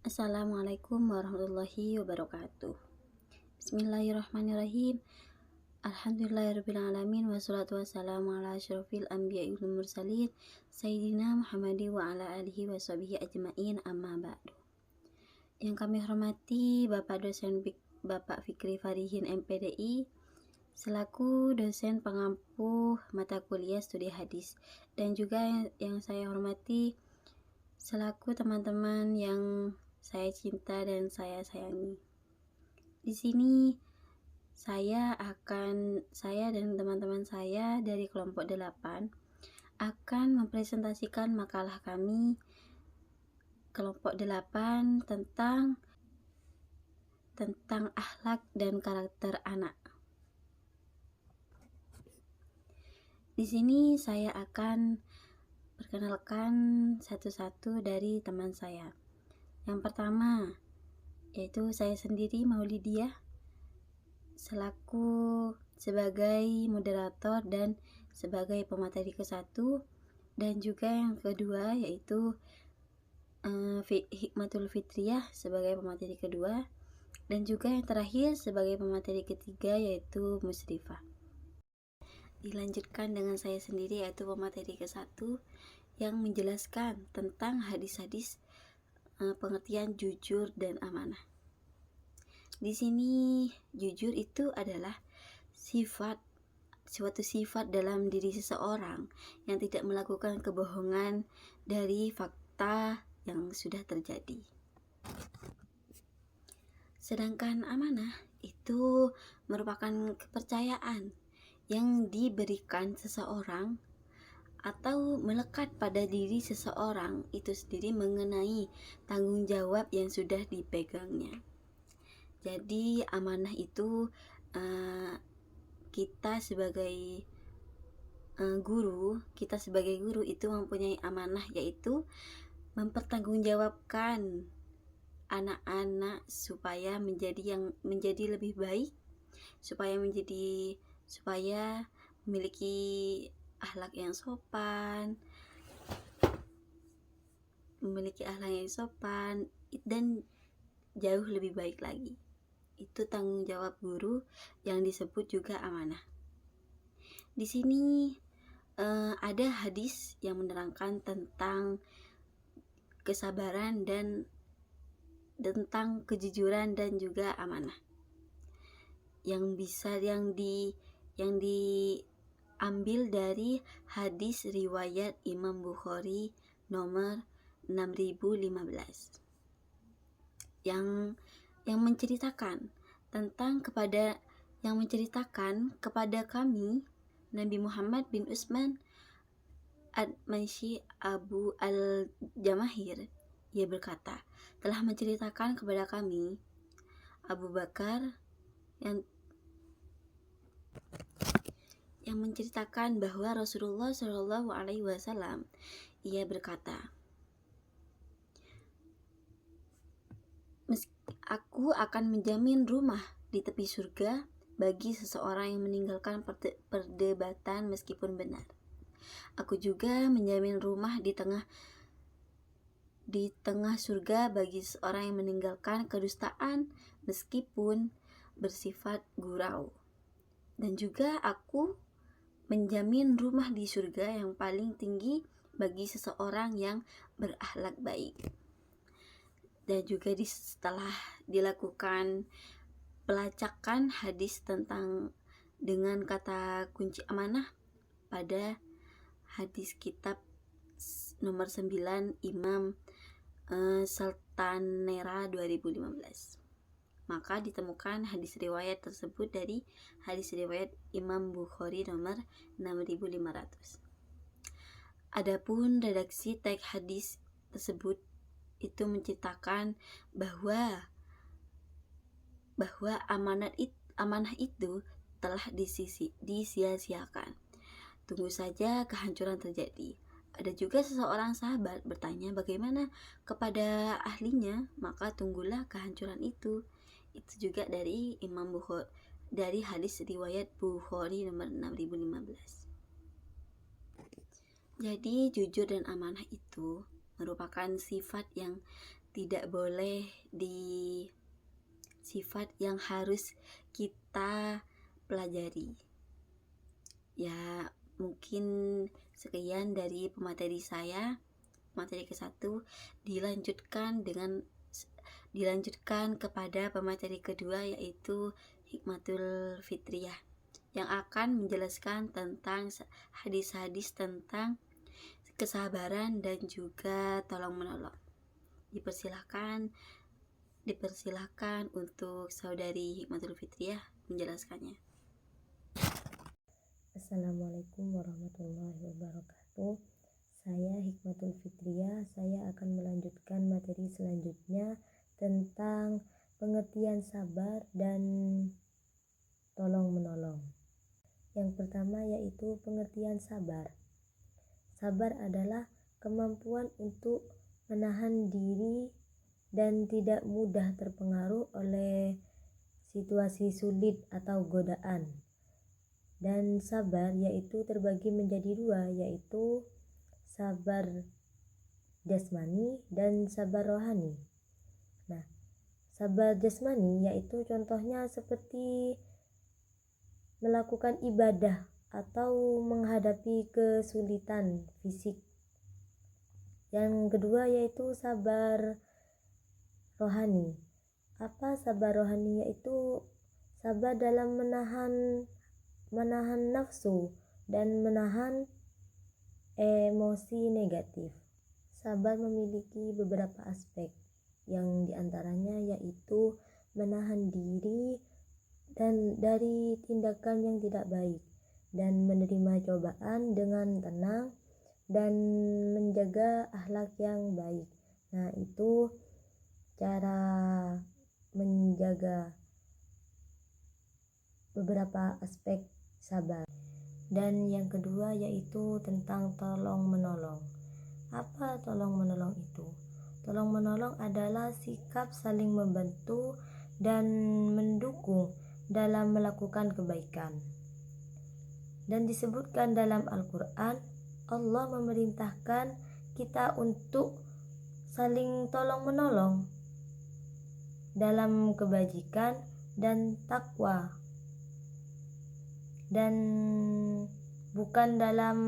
Assalamualaikum warahmatullahi wabarakatuh. Bismillahirrahmanirrahim. Alhamdulillahirrabbilalamin. Wassalatu wassalamu ala asyrafil anbiya'i wal mursalin Sayyidina Muhammadi wa ala alihi wa sahbihi ajma'in, amma ba'du. Yang kami hormati Bapak dosen Bapak Fikri Farihin MPDI selaku dosen pengampu mata kuliah studi hadis, dan juga yang saya hormati selaku teman-teman yang saya cinta dan saya sayangi. Di sini saya dan teman-teman saya dari kelompok 8 akan mempresentasikan makalah kami kelompok 8 tentang akhlak dan karakter anak. Di sini saya akan perkenalkan satu-satu dari teman saya. Yang pertama yaitu saya sendiri, Maulidiah, selaku sebagai moderator dan sebagai pemateri ke-1, dan juga yang kedua yaitu Hikmatul Fitriyah sebagai pemateri kedua, dan juga yang terakhir sebagai pemateri ketiga yaitu Musrifah. Dilanjutkan dengan saya sendiri yaitu pemateri ke-1 yang menjelaskan tentang hadis-hadis pengertian jujur dan amanah. Di sini jujur itu adalah suatu sifat dalam diri seseorang yang tidak melakukan kebohongan dari fakta yang sudah terjadi. Sedangkan amanah itu merupakan kepercayaan yang diberikan seseorang atau melekat pada diri seseorang itu sendiri mengenai tanggung jawab yang sudah dipegangnya. Jadi amanah itu kita sebagai guru itu mempunyai amanah, yaitu mempertanggungjawabkan anak-anak supaya menjadi lebih baik, supaya memiliki akhlak yang sopan, dan jauh lebih baik lagi. Itu tanggung jawab guru yang disebut juga amanah. Di sini ada hadis yang menerangkan tentang kesabaran dan tentang kejujuran dan juga amanah yang diambil dari hadis riwayat Imam Bukhari nomor 6015 yang menceritakan kepada kami Nabi Muhammad bin Utsman Ad-Mansyi Abu Al-Jamahir. Ia berkata, telah menceritakan kepada kami Abu Bakar yang menceritakan bahwa Rasulullah Shallallahu Alaihi Wasallam ia berkata, aku akan menjamin rumah di tepi surga bagi seseorang yang meninggalkan perdebatan meskipun benar. Aku juga menjamin rumah di tengah surga bagi seseorang yang meninggalkan kedustaan meskipun bersifat gurau. Dan juga aku menjamin rumah di surga yang paling tinggi bagi seseorang yang berakhlak baik. Dan juga setelah dilakukan pelacakan hadis dengan kata kunci amanah pada hadis kitab nomor 9 Imam Sultanera 2015, maka ditemukan hadis riwayat tersebut dari hadis riwayat Imam Bukhari nomor 6500. Adapun redaksi teks hadis tersebut itu menceritakan bahwa amanah itu telah disia-siakan. Tunggu saja kehancuran terjadi. Ada juga seseorang sahabat bertanya bagaimana kepada ahlinya, maka tunggulah kehancuran itu. Itu juga dari Imam Bukhari, dari hadis riwayat Bukhari nomor 6015. Jadi jujur dan amanah itu merupakan sifat yang tidak boleh di sifat yang harus kita pelajari. Ya, mungkin sekian dari pemateri saya. Materi ke-1 dilanjutkan kepada pemateri kedua, yaitu Hikmatul Fitriyah, yang akan menjelaskan tentang hadis-hadis tentang kesabaran dan juga tolong menolong. Dipersilahkan untuk saudari Hikmatul Fitriyah menjelaskannya. Assalamualaikum warahmatullahi wabarakatuh. Saya Hikmatul Fitriyah. Saya akan melanjutkan materi selanjutnya tentang pengertian sabar dan tolong menolong. Yang pertama yaitu pengertian sabar. Sabar adalah kemampuan untuk menahan diri dan tidak mudah terpengaruh oleh situasi sulit atau godaan. Dan sabar yaitu terbagi menjadi dua, yaitu sabar jasmani dan sabar rohani. Nah, sabar jasmani yaitu contohnya seperti melakukan ibadah atau menghadapi kesulitan fisik. Yang kedua yaitu sabar rohani. Apa sabar rohani? Yaitu sabar dalam menahan nafsu dan menahan emosi negatif. Sabar memiliki beberapa aspek, yang diantaranya yaitu menahan diri dan dari tindakan yang tidak baik, dan menerima cobaan dengan tenang, dan menjaga akhlak yang baik. Nah, itu cara menjaga beberapa aspek sabar. Dan yang kedua yaitu tentang tolong menolong. Apa tolong menolong itu? Tolong menolong adalah sikap saling membantu dan mendukung dalam melakukan kebaikan. Dan disebutkan dalam Al-Quran, Allah memerintahkan kita untuk saling tolong menolong dalam kebajikan dan takwa, dan bukan dalam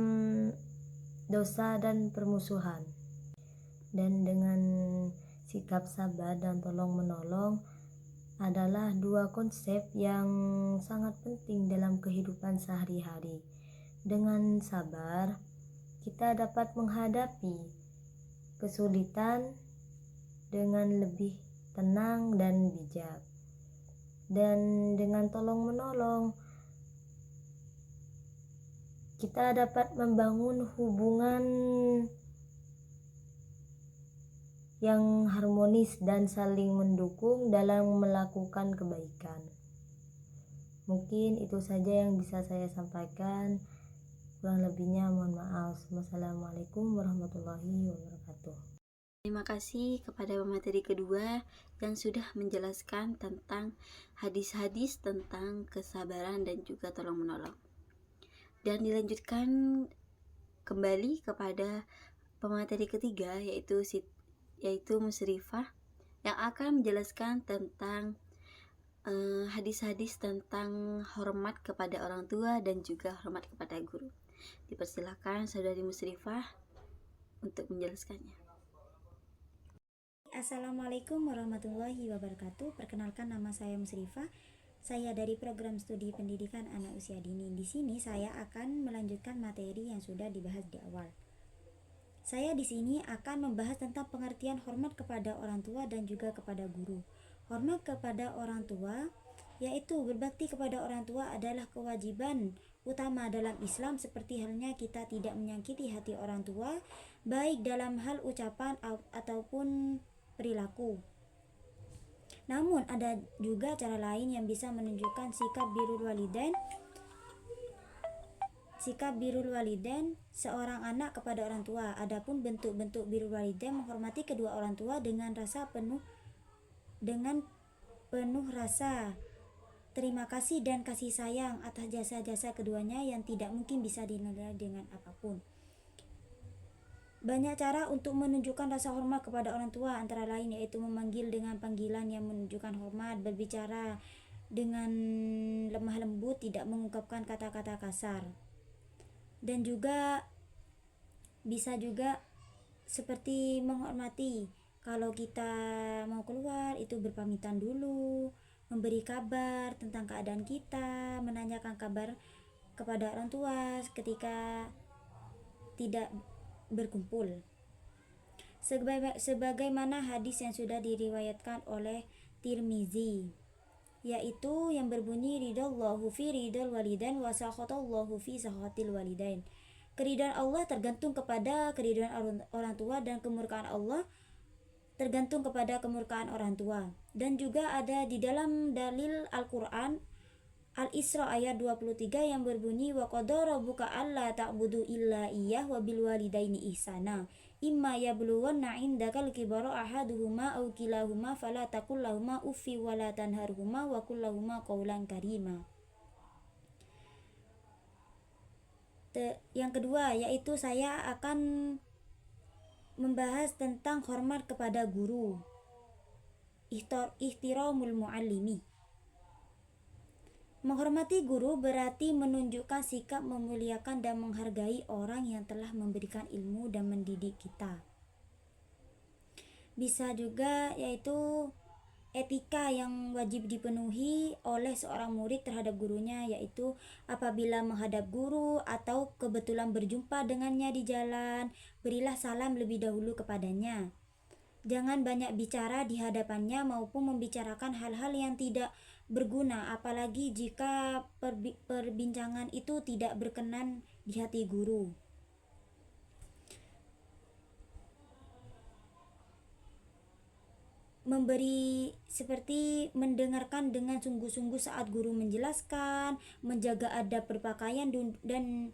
dosa dan permusuhan. Dan dengan sikap sabar dan tolong menolong adalah dua konsep yang sangat penting dalam kehidupan sehari-hari. Dengan sabar, kita dapat menghadapi kesulitan dengan lebih tenang dan bijak. Dan dengan tolong menolong, kita dapat membangun hubungan yang harmonis dan saling mendukung dalam melakukan kebaikan. Mungkin itu saja yang bisa saya sampaikan. Kurang lebihnya mohon maaf. Wassalamualaikum warahmatullahi wabarakatuh. Terima kasih kepada pemateri kedua yang sudah menjelaskan tentang hadis-hadis tentang kesabaran dan juga tolong menolong. Dan dilanjutkan kembali kepada pemateri ketiga, yaitu Musrifah, yang akan menjelaskan tentang hadis-hadis tentang hormat kepada orang tua dan juga hormat kepada guru. Dipersilakan saudari Musrifah untuk menjelaskannya. Assalamualaikum warahmatullahi wabarakatuh. Perkenalkan, nama saya Musrifah. Saya dari program studi pendidikan anak usia dini. Di sini saya akan melanjutkan materi yang sudah dibahas di awal. Saya di sini akan membahas tentang pengertian hormat kepada orang tua dan juga kepada guru. Hormat kepada orang tua yaitu berbakti kepada orang tua adalah kewajiban utama dalam Islam, seperti halnya kita tidak menyakiti hati orang tua baik dalam hal ucapan ataupun perilaku. Namun ada juga cara lain yang bisa menunjukkan sikap birrul walidain seorang anak kepada orang tua. Adapun bentuk-bentuk birrul walidain menghormati kedua orang tua dengan penuh rasa terima kasih dan kasih sayang atas jasa-jasa keduanya yang tidak mungkin bisa dinilai dengan apapun. Banyak cara untuk menunjukkan rasa hormat kepada orang tua, antara lain yaitu memanggil dengan panggilan yang menunjukkan hormat, berbicara dengan lemah lembut, tidak mengungkapkan kata-kata kasar. Dan juga bisa juga seperti menghormati, kalau kita mau keluar itu berpamitan dulu, memberi kabar tentang keadaan kita, menanyakan kabar kepada orang tua ketika tidak berkumpul. Sebagaimana hadis yang sudah diriwayatkan oleh Tirmizi, yaitu yang berbunyi ridallahu fi ridal walidain wa sakhatallahu fi sakhatil walidain. Keridhaan Allah tergantung kepada keridhaan orang tua, dan kemurkaan Allah tergantung kepada kemurkaan orang tua. Dan juga ada di dalam dalil Al-Quran Al-Isra ayat 23 yang berbunyi wa qadara rabbuka alla ta'budu illa iyyah wa bil walidaini ihsana imma yablughanna indakal kibara ahaduhuma aw kilahuma fala taqul lahumā uffi wa la tanharhumā wa qul lahumā qawlan karīmā. Yang kedua, yaitu saya akan membahas tentang hormat kepada guru. Ihtiramul muallimi. Menghormati guru berarti menunjukkan sikap memuliakan dan menghargai orang yang telah memberikan ilmu dan mendidik kita. Bisa juga yaitu etika yang wajib dipenuhi oleh seorang murid terhadap gurunya, yaitu apabila menghadap guru atau kebetulan berjumpa dengannya di jalan, berilah salam lebih dahulu kepadanya. Jangan banyak bicara di hadapannya maupun membicarakan hal-hal yang tidak berguna, apalagi jika perbincangan itu tidak berkenan di hati guru. Memberi seperti mendengarkan dengan sungguh-sungguh saat guru menjelaskan, menjaga adab berpakaian dan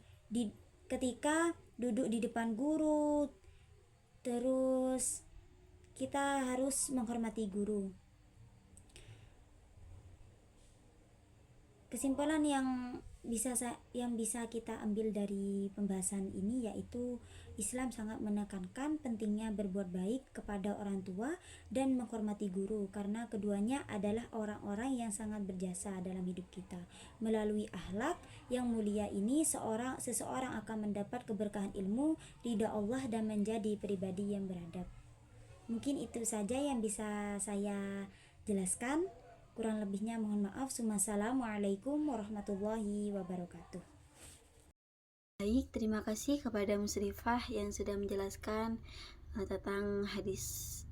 ketika duduk di depan guru. Terus kita harus menghormati guru. Kesimpulan yang bisa kita ambil dari pembahasan ini yaitu Islam sangat menekankan pentingnya berbuat baik kepada orang tua dan menghormati guru, karena keduanya adalah orang-orang yang sangat berjasa dalam hidup kita. Melalui akhlak yang mulia ini seseorang akan mendapat keberkahan ilmu, ridha Allah, dan menjadi pribadi yang beradab. Mungkin itu saja yang bisa saya jelaskan. Kurang lebihnya mohon maaf. Wassalamualaikum warahmatullahi wabarakatuh. Baik, terima kasih kepada Musrifah yang sudah menjelaskan tentang hadis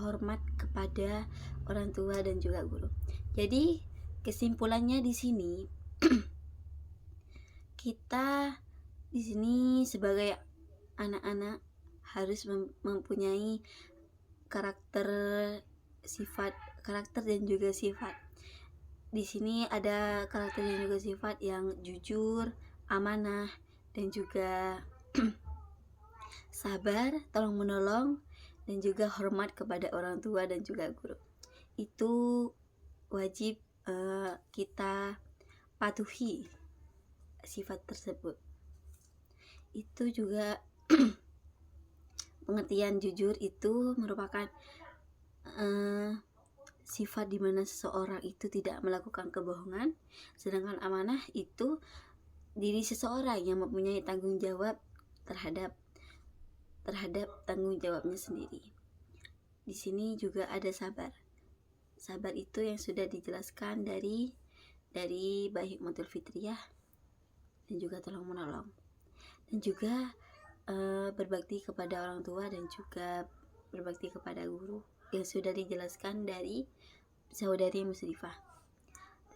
hormat kepada orang tua dan juga guru. Jadi kesimpulannya di sini kita di sini sebagai anak-anak harus mempunyai karakter dan juga sifat. Di sini ada karakter dan juga sifat yang jujur, amanah, dan juga sabar, tolong menolong, dan juga hormat kepada orang tua dan juga guru. Itu wajib kita patuhi sifat tersebut. Itu juga pengertian jujur itu merupakan sifat di mana seseorang itu tidak melakukan kebohongan, sedangkan amanah itu diri seseorang yang mempunyai tanggung jawab terhadap tanggung jawabnya sendiri. Di sini juga ada sabar. Sabar itu yang sudah dijelaskan dari Baik Hikmatul Fitriyah, dan juga tolong menolong, dan juga berbakti kepada orang tua dan juga berbakti kepada guru yang sudah dijelaskan dari saudari Musrifah.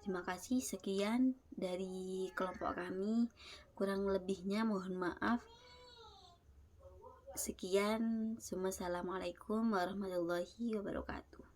Terima kasih, sekian dari kelompok kami. Kurang lebihnya mohon maaf. Sekian, assalamualaikum warahmatullahi wabarakatuh.